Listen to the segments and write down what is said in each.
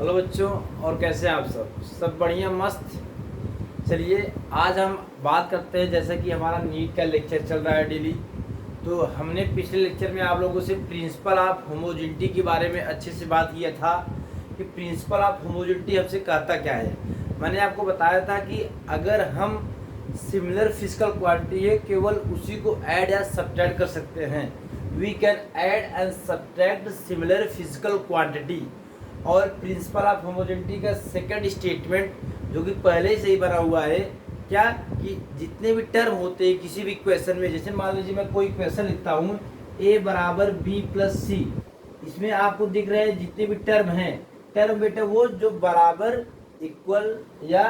Hello बच्चों, और कैसे हैं आप सब बढ़िया मस्त। चलिए आज हम बात करते हैं, जैसे कि हमारा नीट का लेक्चर चल रहा है डेली। तो हमने पिछले लेक्चर में आप लोगों से प्रिंसिपल ऑफ होमोजेनिटी के बारे में अच्छे से बात किया था कि प्रिंसिपल ऑफ होमोजेनिटी हमसे कहता क्या है। मैंने आपको बताया था कि अगर हम सिमिलर फिजिकल क्वांटिटी है केवल उसी को ऐड या सब्ट्रैक्ट कर सकते हैं। We can add and subtract similar physical quantity. और प्रिंसिपल ऑफ होमोजेनिटी का सेकंड स्टेटमेंट जो कि पहले से ही बना हुआ है, क्या कि जितने भी टर्म होते हैं किसी भी इक्वेशन में, जैसे मान लीजिए मैं कोई इक्वेशन लिखता हूँ a बराबर b प्लस सी, इसमें आपको दिख रहे हैं जितने भी टर्म हैं, टर्म बेटा वो जो बराबर इक्वल या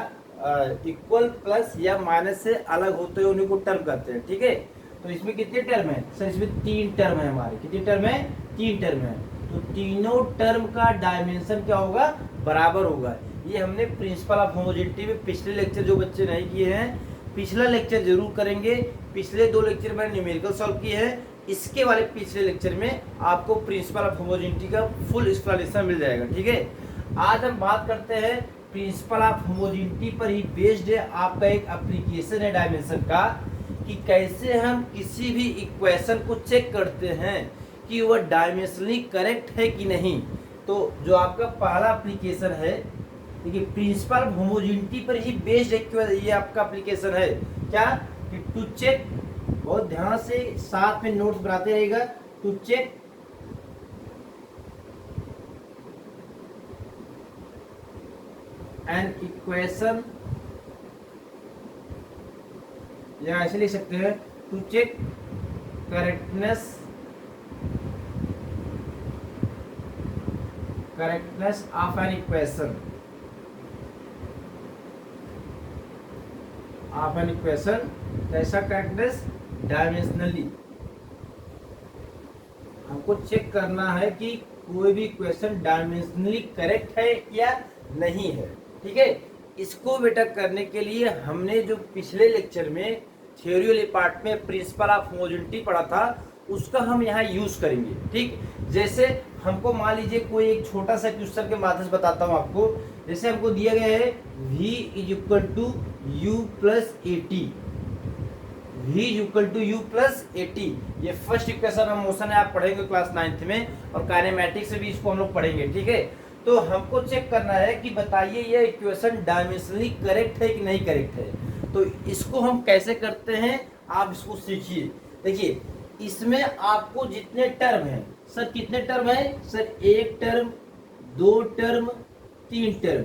इक्वल प्लस या माइनस से अलग होते हैं उन्हीं को टर्म कहते हैं। ठीक है, तो इसमें कितने टर्म है सर? इसमें 3 टर्म है हमारे। कितने टर्म है? 3 टर्म है। तो तीनों टर्म का डायमेंशन क्या होगा? बराबर होगा। ये हमने प्रिंसिपल ऑफ होमोजेनिटी में पिछले लेक्चर जो बच्चे नहीं किए हैं पिछला लेक्चर जरूर करेंगे। पिछले 2 लेक्चर मैंने न्यूमेरिकल सॉल्व किए हैं, इसके वाले पिछले लेक्चर में आपको प्रिंसिपल ऑफ होमोजेनिटी का फुल एक्सप्लेनेशन मिल जाएगा। ठीक है, आज हम बात करते हैं प्रिंसिपल ऑफ होमोजेनिटी पर ही बेस्ड है आपका एक एप्लीकेशन है डायमेंशन का, कि कैसे हम किसी भी इक्वेशन को चेक करते हैं कि वह डायमेंशनली करेक्ट है कि नहीं। तो जो आपका पहला एप्लीकेशन है, देखिए प्रिंसिपल ऑफ होमोजेनिटी पर ही बेस्ड है ये आपका एप्लीकेशन है। क्या कि टू चेक, बहुत ध्यान से साथ में नोट्स बनाते रहेगा, टू चेक एन इक्वेशन, या ऐसे लिख सकते हैं to check correctness of an equation कैसा करेक्टनेस? डायमेंशनली। हमको चेक करना है कि कोई भी इक्वेशन डायमेंशनली करेक्ट है या नहीं है। ठीक है, इसको बेटा करने के लिए हमने जो पिछले लेक्चर में थ्योरी वाले पार्ट में प्रिंसिपल ऑफ होमोजेनिटी पढ़ा था उसका हम यहाँ यूज करेंगे। ठीक, जैसे हमको मान लीजिए कोई एक छोटा सा क्वेश्चन के माध्यम से बताता हूँ आपको। जैसे हमको दिया गया है v is equal to u plus at, ये फर्स्ट इक्वेशन ऑफ मोशन है, आप पढ़ेंगे क्लास 9th में, और काइनेमेटिक्स से भी इसको हम लोग पढ़ेंगे। ठीक है, तो हमको चेक करना है कि बताइए ये इक्वेशन डायमेंशनली करेक्ट है कि नहीं करेक्ट है। तो इसको हम कैसे करते हैं आप इसको सीखिए। देखिए इसमें आपको जितने टर्म हैं सर, कितने टर्म है सर? 1 term, 2 term, 3 term.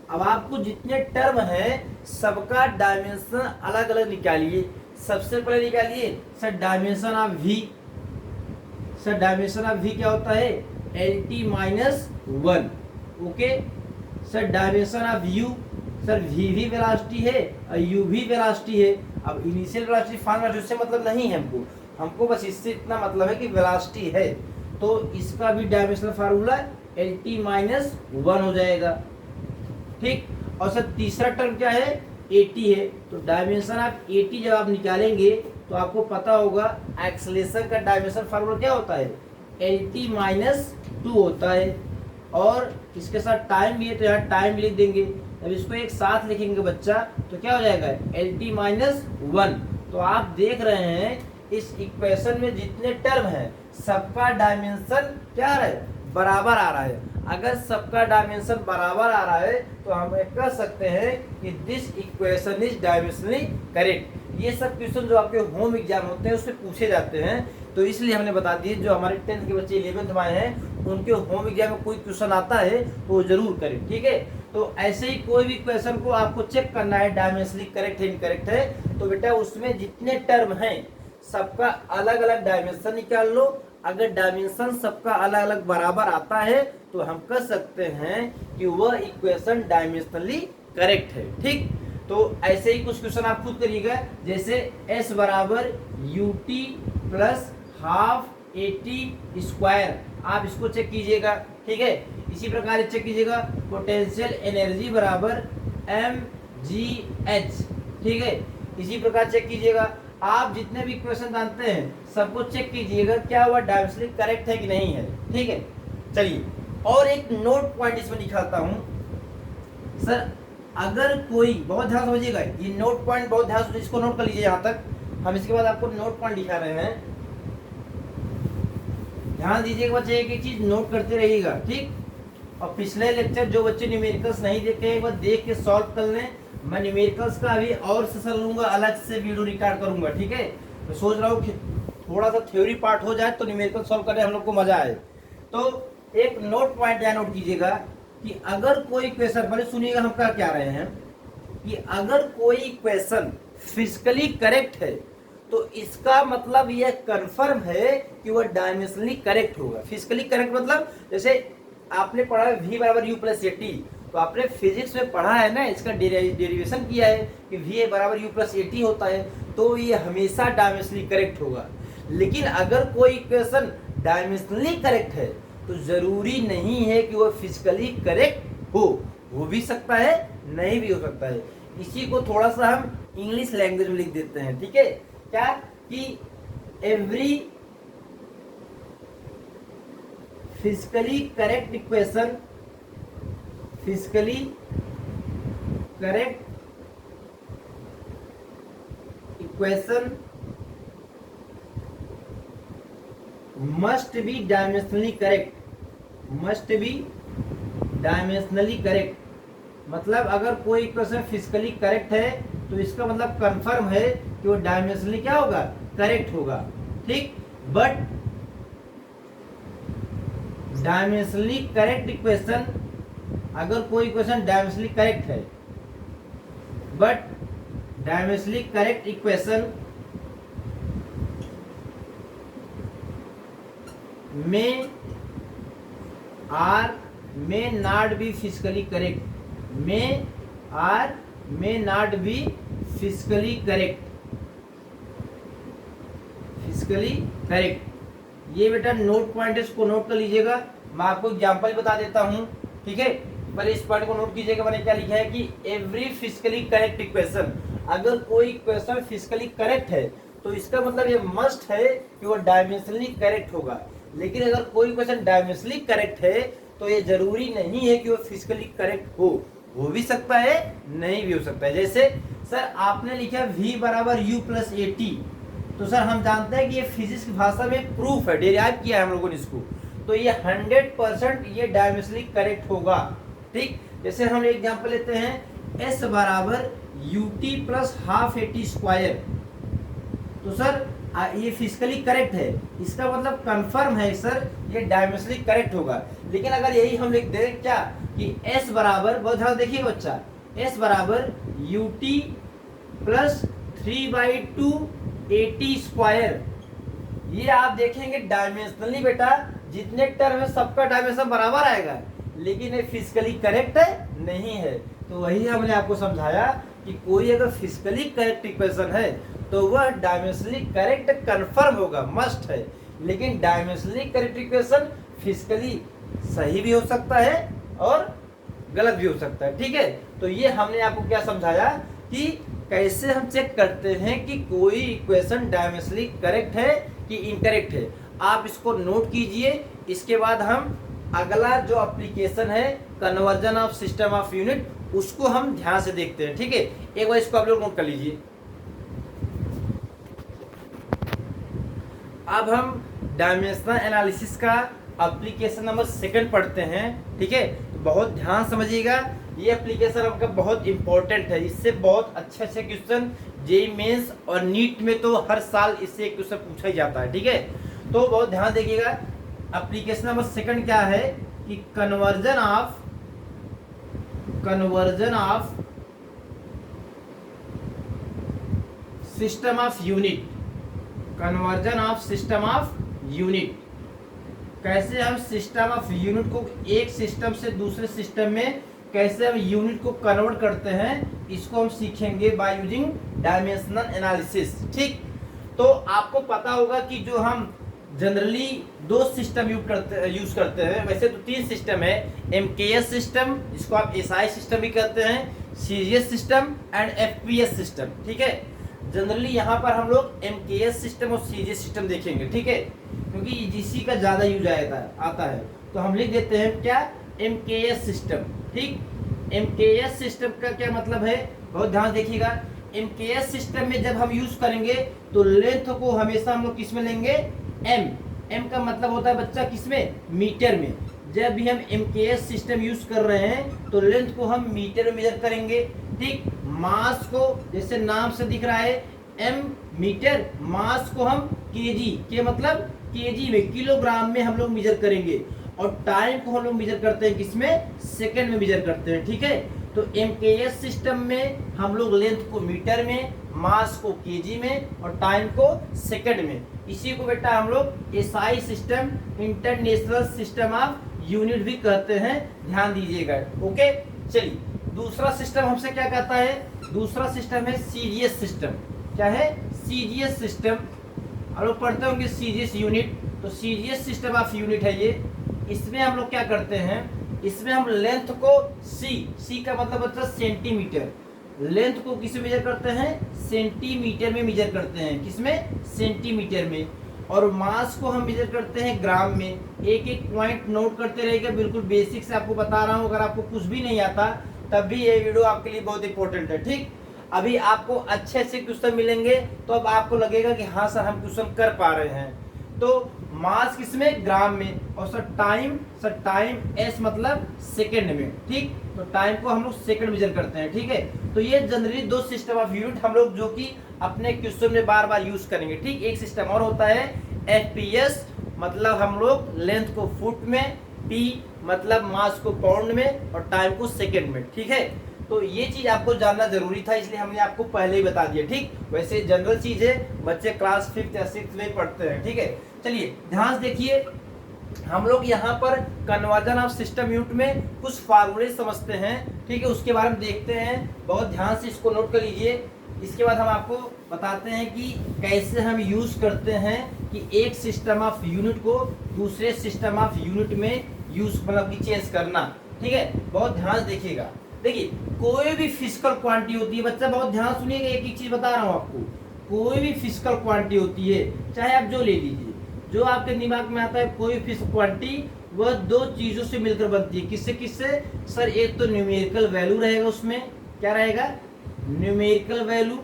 अब आपको जितने टर्म है सबका डायमेंशन अलग अलग निकालिए। सबसे पहले निकालिए sir dimension of v। Sir dimension of v क्या होता है? LT-1। Okay sir, dimension of u, sir v भी वेलोसिटी है और u भी वेलोसिटी है। अब इनिशियल वेलोसिटी फाइनल वेलोसिटी से मतलब नहीं है हमको बस इससे इतना मतलब है कि वेलोसिटी है, तो इसका भी डायमेंशनल फार्मूला LT-1 हो जाएगा। ठीक, और सर तीसरा टर्म क्या है? 80 है। तो डायमेंशन ऑफ 80 जब आप निकालेंगे तो आपको पता होगा एक्सेलरेशन का डायमेंशन फार्मूला क्या होता है? LT-2 होता है। और इसके साथ टाइम भी है तो यहाँ टाइम लिख देंगे। अब इसको एक साथ लिखेंगे बच्चा तो क्या हो जाएगा? LT-1। तो आप देख रहे हैं इस इक्वेशन में जितने टर्म हैं सबका डायमेंशन क्या आ रहा है? बराबर आ रहा है। अगर सबका डायमेंशन बराबर आ रहा है तो हम कह सकते हैं कि this equation is dimensionally correct. ये सब क्वेश्चन जो आपके होम एग्जाम होते हैं उससे पूछे जाते हैं, तो इसलिए हमने बता दिए जो हमारे 10th के बच्चे 11th में आए हैं उनके होम एग्जाम में कोई क्वेश्चन आता है तो वो जरूर करें। ठीक है, तो ऐसे ही कोई भी क्वेश्चन को आपको चेक करना है डायमेंशनली करेक्ट है इनकरेक्ट है, तो बेटा उसमें जितने टर्म हैं सबका अलग अलग डायमेंशन निकाल लो। अगर डायमेंशन सबका अलग अलग बराबर आता है तो हम कह सकते हैं कि वह इक्वेशन डायमेंशनली करेक्ट है। ठीक, तो ऐसे ही कुछ क्वेश्चन आप खुद करिएगा, जैसे s बराबर ut plus half AT square, आप इसको चेक कीजिएगा। ठीक है, इसी प्रकार चेक कीजिएगा पोटेंशियल एनर्जी बराबर mgh। ठीक है, इसी प्रकार चेक कीजिएगा। आप जितने भी क्वेश्चन जानते हैं सबको चेक कीजिएगा क्या वह डायमेंशनली करेक्ट है कि नहीं है। ठीक है, चलिए और एक नोट पॉइंट इसमें निकालता हूं सर। अगर कोई, बहुत ध्यान समझिएगा, ये नोट पॉइंट बहुत ध्यान से इसको नोट कर लीजिए। यहाँ तक हम इसके बाद आपको नोट पॉइंट दिखा रहे हैं, ध्यान दीजिएगा बच्चे, एक एक चीज नोट करते रहिएगा, ठीक। और पिछले लेक्चर जो बच्चे न्यूमेरिकल्स नहीं देखे एक बार देख के सॉल्व कर लें। मैं न्यूमेरिकल्स का अभी और सेशन लूंगा, अलग से वीडियो रिकॉर्ड करूंगा, ठीक है। मैं सोच रहा हूँ कि थोड़ा सा थ्योरी पार्ट हो जाए तो न्यूमेरिकल सॉल्व करने हम लोग को मजा आए। तो एक नोट पॉइंट यहाँ नोट कीजिएगा कि अगर कोई क्वेश्चन, पहले सुनिएगा हम क्या रहे हैं, कि अगर कोई क्वेश्चन फिजिकली करेक्ट है तो इसका मतलब यह कंफर्म है कि वह डायमेंशनली करेक्ट होगा। फिजिकली करेक्ट मतलब जैसे आपने पढ़ा है v बराबर u प्लस ए टी, तो आपने फिजिक्स में पढ़ा है ना, इसका डेरिवेशन किया है कि v बराबर u प्लस ए टी होता है, तो ये हमेशा डायमेंशनली करेक्ट होगा। लेकिन अगर कोई इक्वेशन डायमेंशनली करेक्ट है तो जरूरी नहीं है कि वह फिजिकली करेक्ट हो भी सकता है, नहीं भी हो सकता है। इसी को थोड़ा सा हम इंग्लिश लैंग्वेज में लिख देते हैं, ठीक है। क्या कि every physically correct equation, physically correct equation must be dimensionally correct, must be dimensionally correct. मतलब अगर कोई इक्वेशन फिजिकली करेक्ट है तो इसका मतलब कंफर्म है कि वो डायमेंशनली क्या होगा, करेक्ट होगा, ठीक। बट डायमेंशनली करेक्ट इक्वेशन, अगर कोई इक्वेशन डायमेंशनली करेक्ट है, बट डायमेंशनली करेक्ट इक्वेशन में may not be physically correct, may not be physically correct, physically correct। ये बेटा नोट पॉइंट है, इसको नोट कर लीजिएगा। मैं आपको एग्जांपल बता देता हूँ, ठीक है। पहले इस पॉइंट को नोट कीजिएगा, मैंने क्या लिखा है कि एवरी फिजिकली करेक्ट इक्वेशन, अगर कोई इक्वेशन फिजिकली करेक्ट है तो इसका मतलब ये मस्ट है कि वो डायमेंशनली करेक्ट होगा। लेकिन अगर कोई इक्वेशन डायमेंशनली करेक्ट है तो ये जरूरी नहीं है कि वो फिजिकली करेक्ट हो भी सकता है, नहीं भी हो सकता है। जैसे सर आपने लिखा v बराबर u प्लस ए टी, तो सर हम जानते हैं कि ये फिजिक्स की भाषा में प्रूफ है, डेराइव किया है हम लोगों ने इसको, तो ये 100% ये डायमेंशनली करेक्ट होगा, ठीक। जैसे हम एग्जांपल लेते हैं s बराबर U T plus half A T square, तो सर ये फिजिकली करेक्ट है, इसका मतलब कंफर्म है सर ये डायमेंशनली करेक्ट होगा। लेकिन अगर यही हम लिख दें क्या कि s बराबर, बहुत ध्यान देखिए बच्चा, s बराबर U T plus 3/2 A T square, ये आप देखेंगे डायमेंशनली बेटा जितने टर्म है सबका डायमेंशन बराबर आएगा, लेकिन ये फिजिकली करेक्ट है, नहीं है। तो वही हमने आपको समझाया कि कोई अगर फिजिकली करेक्ट इक्वेशन है तो वह डायमेंशनली करेक्ट कंफर्म होगा, मस्ट है। लेकिन डायमेंशनली करेक्ट इक्वेशन फिजिकली सही भी हो सकता है और गलत भी हो सकता है, ठीक है। तो ये हमने आपको क्या समझाया कि कैसे हम चेक करते हैं कि कोई इक्वेशन डायमेंशनली करेक्ट है कि इनकरेक्ट है। आप इसको नोट कीजिए। इसके बाद हम अगला जो एप्लीकेशन है conversion of system of unit, उसको हम ध्यान से देखते हैं, ठीक है। एक बार इसको आप लोग नोट कर लीजिए। अब हम डायमेंशनल एनालिसिस का एप्लीकेशन नंबर 2 पढ़ते हैं, ठीक है। तो बहुत ध्यान समझिएगा, ये एप्लीकेशन आपका बहुत इंपॉर्टेंट है, इससे बहुत अच्छे क्वेश्चन जेईई मेंस और नीट में तो हर साल इससे एक क्वेश्चन पूछा ही जाता है, ठीक है। तो बहुत ध्यान देखिएगा। एप्लीकेशन नंबर 2 क्या है कि conversion of system of unit, conversion of system of unit, कैसे हम सिस्टम ऑफ यूनिट को एक सिस्टम से दूसरे सिस्टम में कैसे हम यूनिट को कन्वर्ट करते हैं, इसको हम सीखेंगे बाय यूजिंग डायमेंशनल एनालिसिस, ठीक। तो आपको पता होगा कि जो हम जनरली 2 सिस्टम यूज करते हैं, वैसे तो 3 सिस्टम है, एमकेएस सिस्टम, जिसको आप एसआई सिस्टम भी कहते हैं, CGS system and FPS system, ठीक है। जनरली यहाँ पर हम लोग एमकेएस सिस्टम और सीजीएस सिस्टम देखेंगे, ठीक है, क्योंकि इसी का ज़्यादा यूज आता है। तो हम लिख देते हैं क्या, MKS सिस्टम। ठीक, MKS सिस्टम का क्या मतलब है, बहुत ध्यान देखिएगा। MKS सिस्टम में जब हम यूज करेंगे तो लेंथ को हमेशा हम लोग किस में लेंगे, M का मतलब होता है बच्चा किसमें, मीटर में। जब भी हम MKS सिस्टम यूज कर रहे हैं तो लेंथ को हम मीटर में मेजर करेंगे। ठीक, मास को जैसे नाम से दिख रहा है M मीटर, मास को हम केजी के मतलब केजी में, किलोग्राम में हम लोग मेजर करेंगे। और टाइम को हम लोग मेजर करते हैं किसमें, सेकंड में मेजर करते हैं। ठीक है, तो MKS सिस्टम में हम लोग लेंथ को मीटर में, मास को केजी में और टाइम को सेकंड में। इसी को बेटा हम लोग SI system, international system of unit भी कहते हैं, ध्यान दीजिएगा। ओके, चलिए दूसरा सिस्टम हमसे क्या कहता है, दूसरा सिस्टम है CGS सिस्टम। क्या है, CGS सिस्टम। हम लोग पढ़ते होंगे CGS यूनिट, तो CGS सिस्टम ऑफ यूनिट है ये। इसमें हम लोग क्या करते हैं, इसमें हम लेंथ को C का मतलब होता है सेंटीमीटर, लेंथ को किस में मेजर करते हैं, सेंटीमीटर में मेजर करते हैं, किसमें, सेंटीमीटर में। और मास को हम मेजर करते हैं ग्राम में। एक एक पॉइंट नोट करते रहेगा, बिल्कुल बेसिक से आपको बता रहा हूँ, अगर आपको कुछ भी नहीं आता तब भी ये वीडियो आपके लिए बहुत इंपॉर्टेंट है। ठीक, अभी आपको अच्छे से क्वेश्चन मिलेंगे तो अब आपको लगेगा कि हाँ सर हम क्वेश्चन कर पा रहे हैं। तो मास किसमें, ग्राम में। और सर टाइम एस मतलब सेकंड में। ठीक, तो टाइम को हम लोग सेकंड मेजर करते हैं। ठीक है, तो ये जनरली दो सिस्टम ऑफ यूनिट हम लोग जो कि अपने क्वेश्चन में बार बार यूज करेंगे। ठीक, एक सिस्टम और होता है FPS, मतलब हम लोग लेंथ को फुट में, P मतलब मास को पाउंड में और टाइम को सेकंड में। ठीक है, तो ये चीज आपको जानना जरूरी था, इसलिए हमने आपको पहले ही बता दिया। ठीक, वैसे जनरल चीज है, बच्चे क्लास 5th या 6th में पढ़ते हैं। ठीक है, चलिए ध्यान से देखिए, हम लोग यहाँ पर कन्वर्जन ऑफ सिस्टम यूनिट में कुछ फार्मूले समझते हैं। ठीक है, उसके बारे में देखते हैं, बहुत ध्यान से इसको नोट कर लीजिए। इसके बाद हम आपको बताते हैं कि कैसे हम यूज करते हैं कि एक सिस्टम ऑफ यूनिट को दूसरे सिस्टम ऑफ यूनिट में यूज मतलब कि चेंज करना। ठीक है, बहुत ध्यान से देखिएगा। देखिए, कोई भी फिजिकल क्वांटिटी होती है, बच्चा बहुत ध्यान सुनिएगा, एक एक चीज बता रहा हूँ आपको। कोई भी फिजिकल क्वांटिटी होती है, चाहे आप जो ले लीजिए, जो आपके दिमाग में आता है, कोई फिजिकल क्वांटिटी, वह दो चीजों से मिलकर बनती है। किससे किससे सर, एक तो न्यूमेरिकल वैल्यू रहेगा, उसमें क्या रहेगा, न्यूमेरिकल वैल्यू,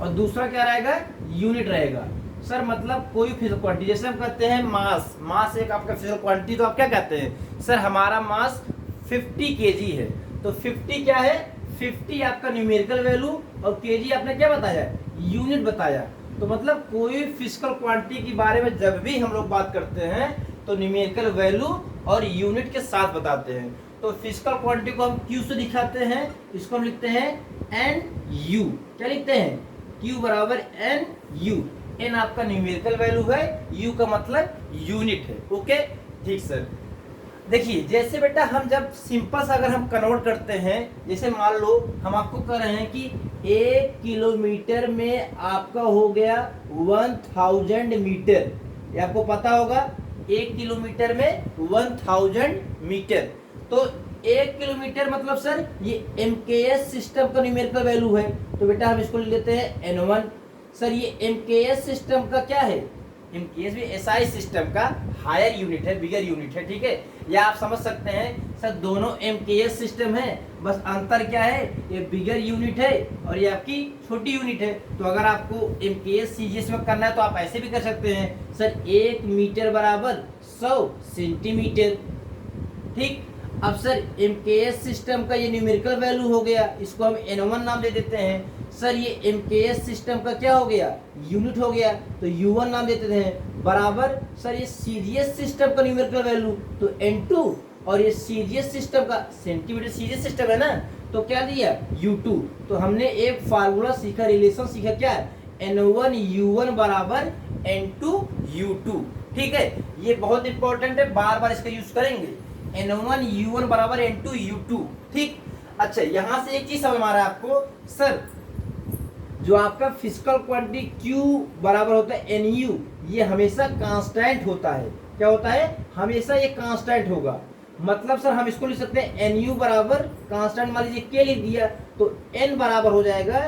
और दूसरा क्या रहेगा, यूनिट रहेगा। सर मतलब कोई फिजिकल क्वांटिटी, जैसे हम कहते हैं मास एक आपका फिजिकल क्वांटिटी, तो आप क्या कहते हैं, सर हमारा मास 50 kg है। तो 50 क्या है, 50 आपका न्यूमेरिकल वैल्यू और kg आपने क्या बताया, यूनिट बताया। तो मतलब कोई फिजिकल क्वांटिटी के बारे में जब भी हम लोग बात करते हैं तो न्यूमेरिकल वैल्यू और यूनिट के साथ बताते हैं। तो फिजिकल क्वांटिटी को हम Q से दिखाते हैं, इसको हम लिखते हैं NU। क्या लिखते हैं, Q बराबर NU। N आपका न्यूमेरिकल वैल्यू है, U का मतलब यूनिट है। ओके, ठीक सर। देखिए, जैसे बेटा हम जब सिंपल सा अगर हम कन्वर्ट करते हैं, जैसे मान लो हम आपको कह रहे हैं कि 1 किलोमीटर में आपका हो गया 1000 मीटर। ये आपको पता होगा, 1 किलोमीटर में 1000 मीटर। तो 1 किलोमीटर मतलब सर ये MKS सिस्टम का न्यूमेरिकल वैल्यू है, तो बेटा हम इसको ले लेते हैं N1। सर ये MKS सिस्टम का क्या है, MKS भी SI सिस्टम का हायर यूनिट है, बिगर यूनिट है। ठीक है, या आप समझ सकते हैं सर दोनों MKS सिस्टम है, बस अंतर क्या है, ये बिगर यूनिट है और ये आपकी छोटी यूनिट है। तो अगर आपको MKS CGS में करना है तो आप ऐसे भी कर सकते हैं, सर 1 मीटर बराबर 100 सेंटीमीटर। ठीक, अब सर MKS सिस्टम का ये न्यूमेरिकल वैल्यू हो गया, इसको हम N1 नाम दे देते हैं। सर ये MKS सिस्टम का क्या हो गया, यूनिट हो गया, तो U1 नाम देते हैं, बराबर सर ये CGS सिस्टम का न्यूमेरिकल वैल्यू तो N2, और ये CGS सिस्टम का सेंटीमीटर CGS सिस्टम है ना, तो क्या दिया U2। तो हमने एक फार्मूला सीखा, रिलेशन सीखा, क्या N1 U1 बराबर N2 U2। ठीक है, ये बहुत इंपॉर्टेंट है, बार बार इसका यूज करेंगे, N1 U1 बराबर N2 U2। ठीक, अच्छा यहाँ से एक चीज समझ में आ रहा है आपको, सर जो आपका फिजिकल क्वांटिटी Q बराबर होता है NU, ये हमेशा कांस्टेंट होता है। क्या होता है, हमेशा ये कांस्टेंट होगा। मतलब सर हम इसको लिख सकते हैं NU बराबर कांस्टेंट, मान लीजिए K लिख दिया, तो N बराबर हो जाएगा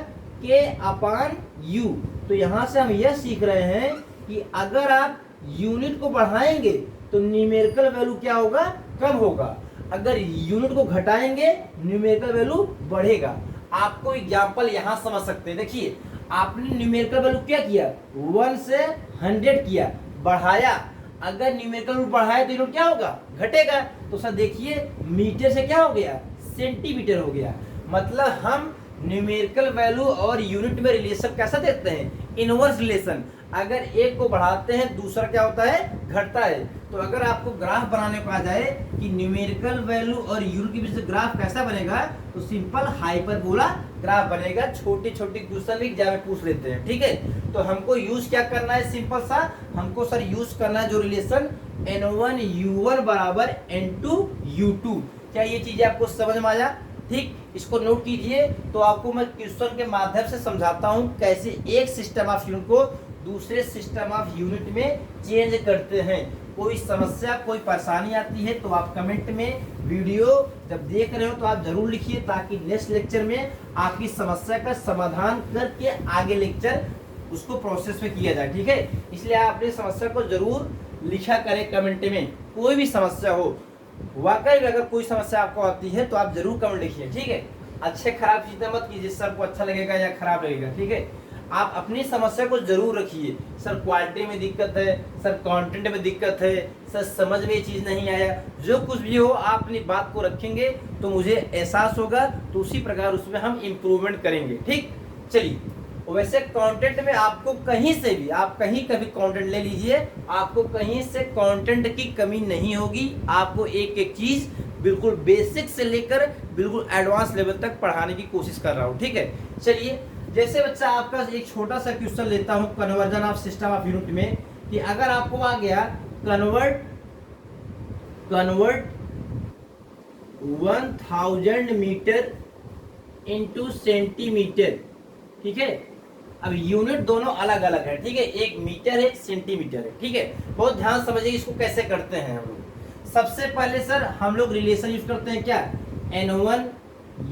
K अपान U। तो यहाँ से हम यह सीख रहे हैं कि अगर आप यूनिट को बढ़ाएंगे तो न्यूमेरिकल वैल्यू क्या होगा, कम होगा। अगर यूनिट को घटाएंगे न्यूमेरिकल वैल्यू बढ़ेगा। आपको एग्जांपल यहां समझ सकते हैं। देखिए आपने न्यूमेरिकल वैल्यू क्या किया, 1 से 100 किया, बढ़ाया। अगर न्यूमेरिकल वैल्यू बढ़ाया तो यूनिट क्या होगा, घटेगा। तो सर देखिए मीटर से क्या हो गया, सेंटीमीटर हो गया। मतलब हम न्यूमेरिकल वैल्यू और यूनिट में रिलेशन कैसा देखते हैं, इनवर्स रिलेशन। अगर एक को बढ़ाते हैं दूसरा क्या होता है, घटता है। तो अगर आपको ग्राफ बनाने को आ जाए कि न्यूमेरिकल वैल्यू और यूनिट के बीच से ग्राफ कैसा बनेगा, तो सिंपल हाइपरबोला ग्राफ बनेगा। छोटे छोटे क्वेश्चन भी एग्जाम में पूछ लेते हैं, ठीक है। तो हमको यूज क्या करना है, सिंपल सा हमको सर यूज करना है जो रिलेशन N1 U1 बराबर N2 U2। क्या ये चीजें आपको समझ में आया, ठीक। इसको नोट कीजिए। तो आपको मैं क्वेश्चन के माध्यम से समझाता हूं कैसे एक सिस्टम ऑफ यूनिट को दूसरे सिस्टम ऑफ यूनिट में चेंज करते हैं। कोई समस्या कोई परेशानी आती है तो आप कमेंट में वीडियो जब देख रहे हो तो आप जरूर लिखिए, ताकि नेक्स्ट लेक्चर में आपकी समस्या का समाधान करके आगे लेक्चर उसको प्रोसेस में किया जाए, ठीक है। इसलिए आप अपनी समस्या को जरूर लिखा करें कमेंट में, कोई भी समस्या हो। वाकई में अगर कोई समस्या आपको आती है तो आप जरूर कमेंट लिखिए, ठीक है। अच्छे खराब चीजें मत कीजिए, सर को अच्छा लगेगा या खराब लगेगा, ठीक है। आप अपनी समस्या को जरूर रखिए। सर क्वालिटी में दिक्कत है, सर कंटेंट में दिक्कत है, सर समझ में ये चीज नहीं आया, जो कुछ भी हो आप अपनी बात को रखेंगे तो मुझे एहसास होगा, तो उसी प्रकार उसमें हम इम्प्रूवमेंट करेंगे, ठीक। चलिए वैसे कंटेंट में आपको कहीं से भी आप कहीं कभी कंटेंट ले लीजिए, आपको कहीं से कंटेंट की कमी नहीं होगी। आपको एक एक चीज बिल्कुल बेसिक से लेकर बिल्कुल एडवांस लेवल तक पढ़ाने की कोशिश कर रहा हूँ, ठीक है। चलिए जैसे बच्चा आपका एक छोटा सा क्वेश्चन लेता हूँ conversion of system of unit में, कि अगर आपको आ गया कन्वर्ट 1000 मीटर इंटू सेंटीमीटर, ठीक है। अब यूनिट दोनों अलग अलग है, ठीक है, एक मीटर है एक सेंटीमीटर है, ठीक है। बहुत ध्यान समझिए इसको कैसे करते हैं हम लोग। सबसे पहले सर हम लोग रिलेशन यूज करते हैं क्या, N1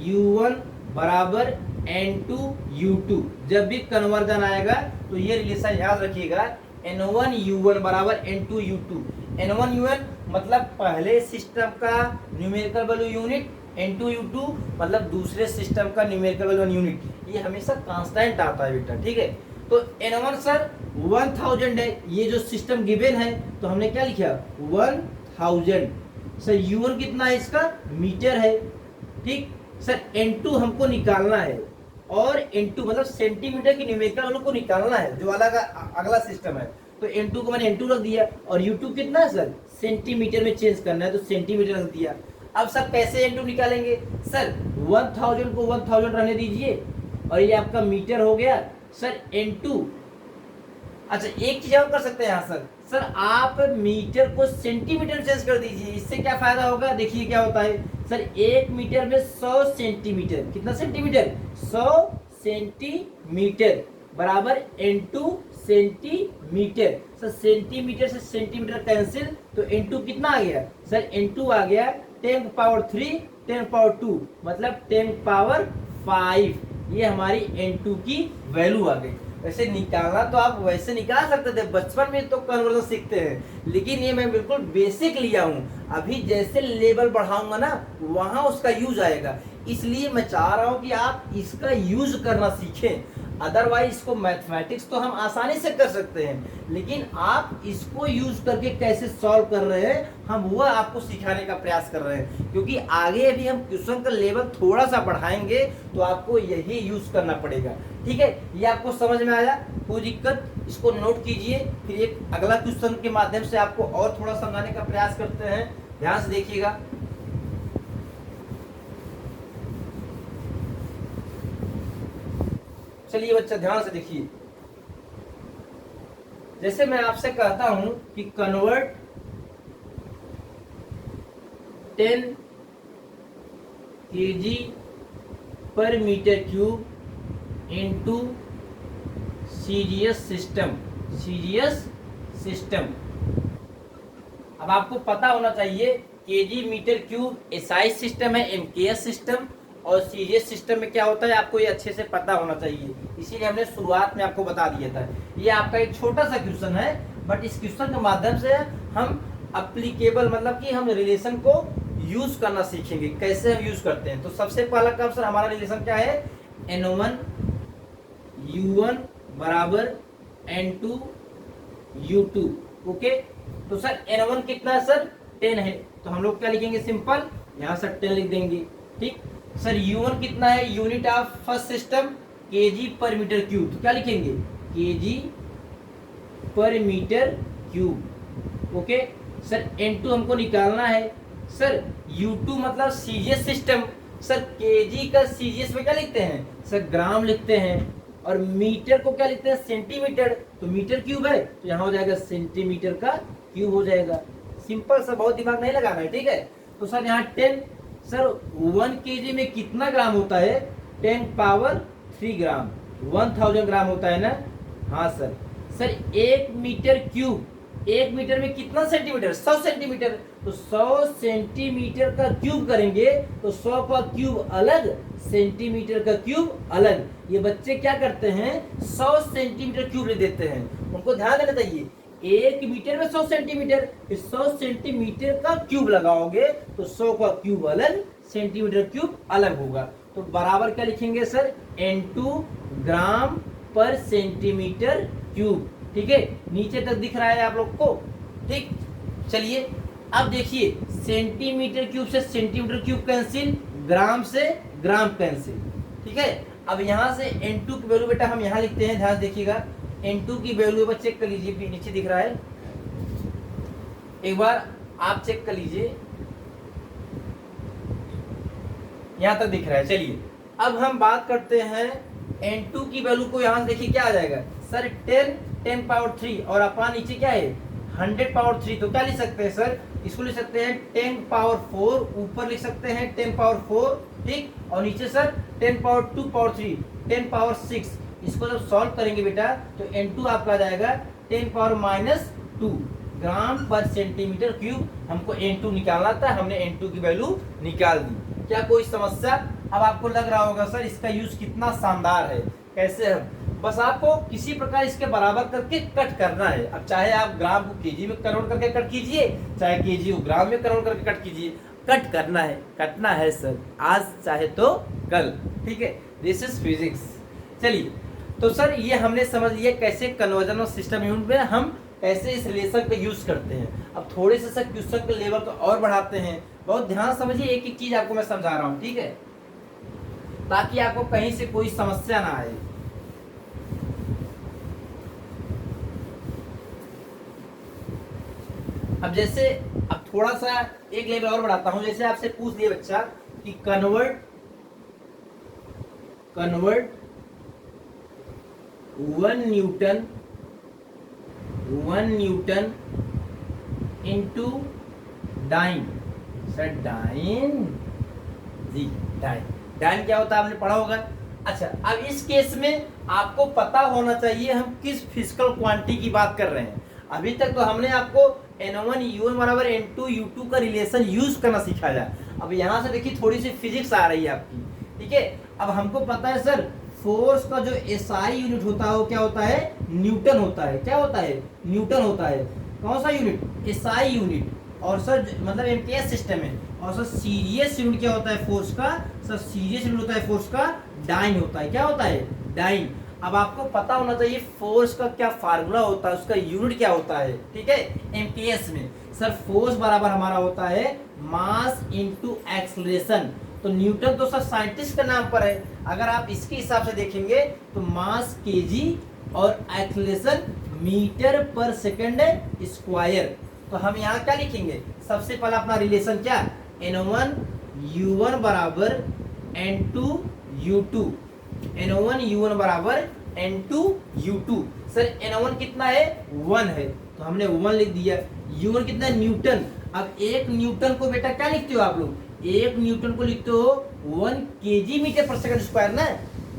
U1 बराबर N2 U2। जब भी कन्वर्जन आएगा तो ये रिलेशन याद रखिएगा, N1 U1 बराबर N2 U2। N1 U1 मतलब पहले सिस्टम का numerical value unit, N2 U2 मतलब दूसरे सिस्टम का न्यूमेरिकल वैल्यू यूनिट। ये हमेशा कांस्टेंट आता है बेटा, ठीक है। तो N1 सर 1000 है, ये जो सिस्टम गिवन है तो हमने क्या लिखा 1000। सर U1 कितना है, इसका मीटर है, ठीक। सर N2 हमको निकालना है, और N2 मतलब सेंटीमीटर की न्यूमेरिकल वैल्यू को निकालना है जो अलग अगला सिस्टम है। तो N2 को मैंने N2 रख दिया, और U2 कितना है सर, सेंटीमीटर में चेंज करना है तो सेंटीमीटर रख दिया। अब सर कैसे N2 निकालेंगे, सर 1000 को 1000 रहने दीजिए, और ये आपका मीटर हो गया सर N2। अच्छा एक चीज और कर सकते हैं यहाँ सर आप मीटर को सेंटीमीटर चेंज कर दीजिए। इससे क्या फायदा होगा, देखिए क्या होता है सर, 1 मीटर में 100 सेंटीमीटर, कितना सेंटीमीटर, 100 सेंटीमीटर बराबर N2 सेंटीमीटर। सर सेंटीमीटर से सेंटीमीटर कैंसिल, तो N2 कितना आ गया सर, N2 आ गया 10⁻3 10⁻2 मतलब 10⁻5। ये हमारी N2 की वैल्यू आ गई। वैसे निकालना तो आप वैसे निकाल सकते थे, बचपन में तो कन्वर्जन सीखते हैं, लेकिन ये मैं बिल्कुल बेसिक लिया हूँ। अभी जैसे लेवल बढ़ाऊंगा ना वहां उसका यूज आएगा, इसलिए मैं चाह रहा हूँ कि आप इसका यूज करना सीखें। अदरवाइज इसको मैथमेटिक्स तो हम आसानी से कर सकते हैं, लेकिन आप इसको यूज करके कैसे सॉल्व कर रहे हैं हम वो आपको सिखाने का प्रयास कर रहे हैं। क्योंकि आगे भी हम क्वेश्चन का लेवल थोड़ा सा बढ़ाएंगे तो आपको यही यूज करना पड़ेगा, ठीक है। ये आपको समझ में आया, कोई दिक्कत, इसको नोट कीजिए। फिर एक अगला क्वेश्चन के माध्यम से आपको और थोड़ा समझाने का प्रयास करते हैं, ध्यान से देखिएगा। चलिए बच्चा ध्यान से देखिए, जैसे मैं आपसे कहता हूं कि कन्वर्ट 10 kg पर metre cube into CGS system. अब आपको पता होना चाहिए kg metre cube SI system है, एमकेएस सिस्टम, और सीजीएस सिस्टम में क्या होता है आपको ये अच्छे से पता होना चाहिए। इसीलिए हमने शुरुआत में आपको बता दिया था। ये आपका एक छोटा सा क्वेश्चन है, बट इस क्वेश्चन के माध्यम से हम अप्लीकेबल मतलब कि हम रिलेशन को यूज करना सीखेंगे, कैसे हम यूज करते हैं। तो सबसे पहला काम सर हमारा रिलेशन क्या है, N1 U1 बराबर N2 U2। ओके, तो सर N1 कितना है सर 10 है, तो हम लोग क्या लिखेंगे, सिंपल यहाँ सर 10 लिख देंगे। ठीक सर, U1 कितना है, unit of first system KG पर मीटर क्यूब, तो क्या लिखेंगे, केजी पर metre cube. Okay sir, N2 हमको निकालना है, सर U2 मतलब सीजीएस सिस्टम, सर केजी का सीजीएस में क्या लिखते हैं सर, ग्राम लिखते हैं, और मीटर को क्या लिखते हैं, सेंटीमीटर, तो मीटर क्यूब है तो यहाँ हो जाएगा सेंटीमीटर का क्यूब हो जाएगा। सिंपल सा, बहुत दिमाग नहीं लगाना है, ठीक है। तो सर यहाँ 10, सर 1 केजी में कितना ग्राम होता है, 10 पावर 3 ग्राम, 1000 ग्राम होता है ना। हाँ sir, sir 1 metre cube, 1 metre में कितना सेंटीमीटर, 100 सेंटीमीटर, तो 100 सेंटीमीटर का क्यूब करेंगे तो 100 का क्यूब अलग, सेंटीमीटर का क्यूब अलग। ये बच्चे क्या करते हैं, 100 सेंटीमीटर क्यूब ले देते हैं, उनको ध्यान देना चाहिए, 1 मीटर में 100 सेंटीमीटर, 100 सेंटीमीटर का क्यूब लगाओगे तो 100 का क्यूब अलग, सेंटीमीटर क्यूब अलग होगा। तो बराबर क्या लिखेंगे सर, N2 ग्राम पर सेंटीमीटर क्यूब। ठीक है, नीचे तक दिख रहा है आप लोग को। ठीक, चलिए अब देखिए, सेंटीमीटर क्यूब से सेंटीमीटर क्यूब कैंसिल, ग्राम से ग्राम कैंसिल। ठीक है, अब यहाँ से N2 की वैल्यू बेटा हम यहाँ लिखते हैं, ध्यान देखिएगा, N2 की वैल्यू बच्चे चेक कर लीजिए, नीचे दिख रहा है, एक बार आप चेक कर लीजिए, यहाँ तक दिख रहा है। चलिए अब हम बात करते हैं N2 की वैल्यू को, यहाँ से देखिए क्या आ जाएगा सर, 10 पावर 3, और अपना नीचे क्या है 100 पावर 3, तो क्या लिख सकते हैं सर, इसको लिख सकते हैं 10 पावर 4, ऊपर लिख सकते हैं 10 पावर 4, ठीक, और नीचे सर 10 पावर 2 पावर 3, 10 पावर 6। इसको जब सॉल्व करेंगे बेटा तो N2 आपका आ जाएगा 10 पावर -2 ग्राम पर सेंटीमीटर क्यूब। हमको N2 निकालना था, हमने N2 की वैल्यू निकाल दी। क्या कोई समस्या? अब आपको लग रहा होगा सर इसका यूज कितना शानदार है, कैसे हम, बस आपको किसी प्रकार इसके बराबर करके कट करना है। अब चाहे आप ग्राम को केजी में कन्वर्ट करके कट कीजिए, चाहे केजी को ग्राम में कन्वर्ट करके कट कीजिए, कट करना है, कटना है सर, आज चाहे तो कल। ठीक है, दिस इज फिजिक्स। चलिए, तो सर ये हमने समझ लिया कैसे कन्वर्जन ऑफ सिस्टम यूनिट में हम कैसे इस रिलेशन का यूज करते हैं। अब थोड़े से सर क्वेश्चन के लेवल को और बढ़ाते हैं, बहुत ध्यान समझिए, एक एक चीज आपको मैं समझा रहा हूँ, ठीक है, ताकि आपको कहीं से कोई समस्या ना आए। अब जैसे, अब थोड़ा सा एक लेवल और बढ़ाता हूं, जैसे आपसे पूछ लिया बच्चा कि convert 1 newton into dyne. Sir dyne जी, डाइन क्या होता है आपने पढ़ा होगा। अच्छा, अब इस केस में आपको पता होना चाहिए हम किस फिजिकल क्वांटिटी की बात कर रहे हैं। अभी तक तो हमने आपको N1 U1 बराबर N2 U2 का रिलेशन यूज करना सिखाया। अब यहाँ से देखिए थोड़ी सी फिजिक्स आ रही है आपकी, ठीक है। अब हमको पता है सर फोर्स का जो SI यूनिट होता है वो क्या होता है, न्यूटन होता है। क्या होता है, न्यूटन होता है। कौन सा यूनिट, SI यूनिट। और सर मतलब MKS सिस्टम है। और सर सीरियस यूनिट क्या होता है फोर्स का, सर सीरियस यूनिट होता है फोर्स का डाइन होता है। क्या होता है, डाइन। अब आपको पता होना चाहिए फोर्स का क्या फार्मूला होता है, उसका यूनिट क्या होता है, ठीक है। MKS में सर फोर्स बराबर हमारा होता है मास इनटू एक्सेलरेशन। तो न्यूटन तो सर साइंटिस्ट का नाम पर है, अगर आप इसके हिसाब से देखेंगे तो मास केजी और एक्सेलरेशन मीटर पर सेकंड स्क्वायर। तो हम यहाँ क्या लिखेंगे, सबसे पहला अपना रिलेशन क्या, N1 U1 बराबर N2 U2। N1 U1 बराबर N2 U2। सर N1 कितना है, 1 है, तो हमने 1 लिख दिया। U1 कितना है, न्यूटन। अब एक न्यूटन को बेटा क्या लिखते हो आप लोग, एक न्यूटन को लिखते हो 1 केजी मीटर पर सेकंड स्क्वायर ना।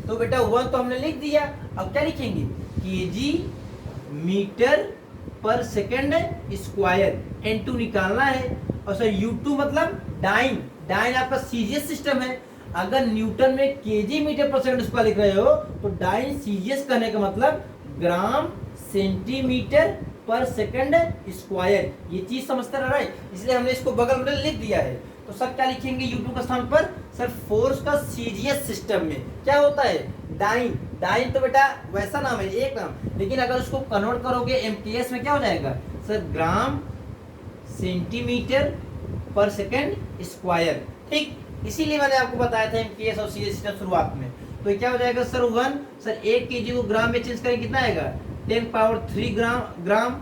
तो बेटा 1 तो हमने लिख दिया, अब क्या लिखेंगे, केजी मीटर पर सेकंड स्क्वायर। N2 निकालना है। और सर U2 मतलब डाइन, डाइन आपका सीजीएस सिस्टम है। अगर न्यूटन में केजी मीटर पर सेकंड स्क्वायर लिख रहे हो तो डाइन सीजीएस कहने का मतलब ग्राम सेंटीमीटर पर सेकंड स्क्वायर। ये चीज समझते रह रहे हैं, इसलिए हमने इसको बगल में लिख दिया है। तो सर क्या लिखेंगे U2 का स्थान पर? सर फोर्स का सीजीएस सिस्टम में क्या होता है? डाइन। डाइन तो बेटा वैसा नाम है, एक नाम, लेकिन अगर उसको कन्वर्ट करोगे एमकेएस में क्या हो जाएगा सर? ग्राम सेंटीमीटर पर सेकंड स्क्वायर। ठीक, इसीलिए मैंने आपको बताया था एमकेएस और सीजीएस सिस्टम शुरुआत में। तो क्या हो जाएगा सर? 1 सर 1 केजी को ग्राम में चेंज करें कितना आएगा? 10³ ग्राम।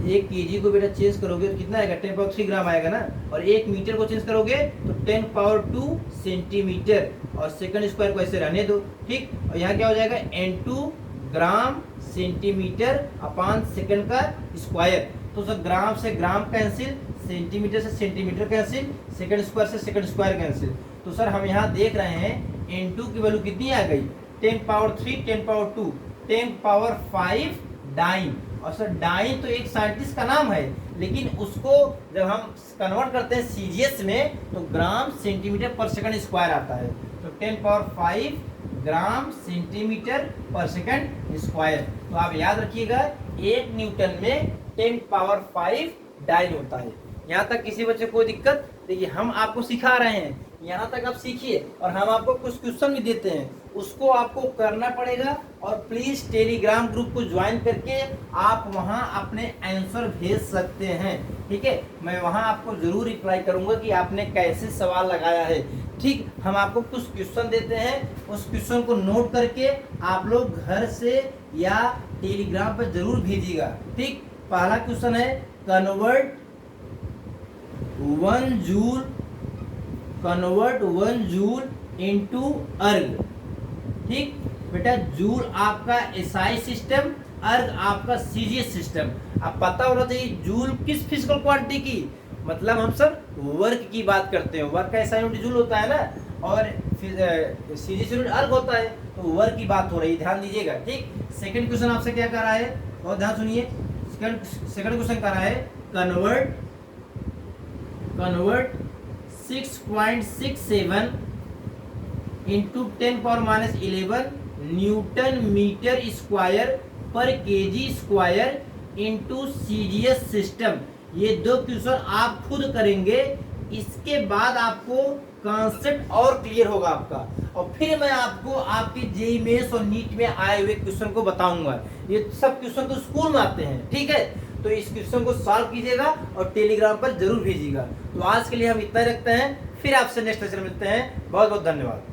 1 केजी को बेटा चेंज करोगे तो कितना आएगा? 10³ ग्राम आएगा ना। और 1 मीटर को चेंज करोगे तो 10² सेंटीमीटर, और सेकंड स्क्वायर को ऐसे रहने दो। ठीक, और यहाँ क्या हो जाएगा? N2 ग्राम सेंटीमीटर अपान सेकंड का स्क्वायर। तो सर ग्राम से ग्राम कैंसिल, सेंटीमीटर से सेंटीमीटर कैंसिल, सेकंड स्क्वायर से सेकंड स्क्वायर कैंसिल। तो सर हम यहाँ देख रहे हैं N2 की वैल्यू कितनी आ गई? 10³ 10² 10⁵ डाइन। और सर डाइन तो एक साइंटिस्ट का नाम है, लेकिन उसको जब हम कन्वर्ट करते हैं सीजीएस में तो ग्राम सेंटीमीटर पर सेकंड स्क्वायर आता है। तो 10⁵ ग्राम सेंटीमीटर पर सेकंड स्क्वायर। तो आप याद रखिएगा 1 न्यूटन में 10⁵ डाइन होता है। यहाँ तक किसी बच्चे को कोई दिक्कत? देखिए हम आपको सिखा रहे हैं, यहाँ तक आप सीखिए, और हम आपको कुछ क्वेश्चन भी देते हैं, उसको आपको करना पड़ेगा। और प्लीज टेलीग्राम ग्रुप को ज्वाइन करके आप वहाँ अपने आंसर भेज सकते हैं। ठीक है, मैं वहाँ आपको जरूर रिप्लाई करूँगा कि आपने कैसे सवाल लगाया है। ठीक, हम आपको कुछ क्वेश्चन देते हैं, उस क्वेश्चन को नोट करके आप लोग घर से या टेलीग्राम पर जरूर भेजिएगा। ठीक, पहला क्वेश्चन है कन्वर्ट 1 जूल इनटू अर्ग। ठीक बेटा, जूल आपका एसआई सिस्टम, अर्ग आपका सीजीएस सिस्टम। अब पता होना चाहिए जूल किस फिजिकल क्वांटिटी की, मतलब हम सब वर्क की बात करते हैं, वर्क का एसआई यूनिट जूल होता है ना, और सीजीएस यूनिट अर्ग होता है, तो वर्क की बात हो रही है, ध्यान दीजिएगा। ठीक, सेकंड क्वेश्चन आपसे क्या कर रहा है, बहुत ध्यान सुनिए। सेकंड क्वेश्चन कर रहा है convert 6.67 into 10⁻11 newton meter square पर KG square into CGS system. ये 2 क्वेश्चन आप खुद करेंगे, इसके बाद आपको कॉन्सेप्ट और क्लियर होगा आपका, और फिर मैं आपको आपके जेईई मेंस और नीट में आए हुए क्वेश्चन को बताऊंगा। ये सब क्वेश्चन तो स्कूल में आते हैं, ठीक है, तो इस क्वेश्चन को सॉल्व कीजिएगा और टेलीग्राम पर जरूर भेजिएगा। तो आज के लिए हम इतना ही रखते हैं, फिर आपसे नेक्स्ट लेक्चर मिलते हैं। बहुत बहुत धन्यवाद।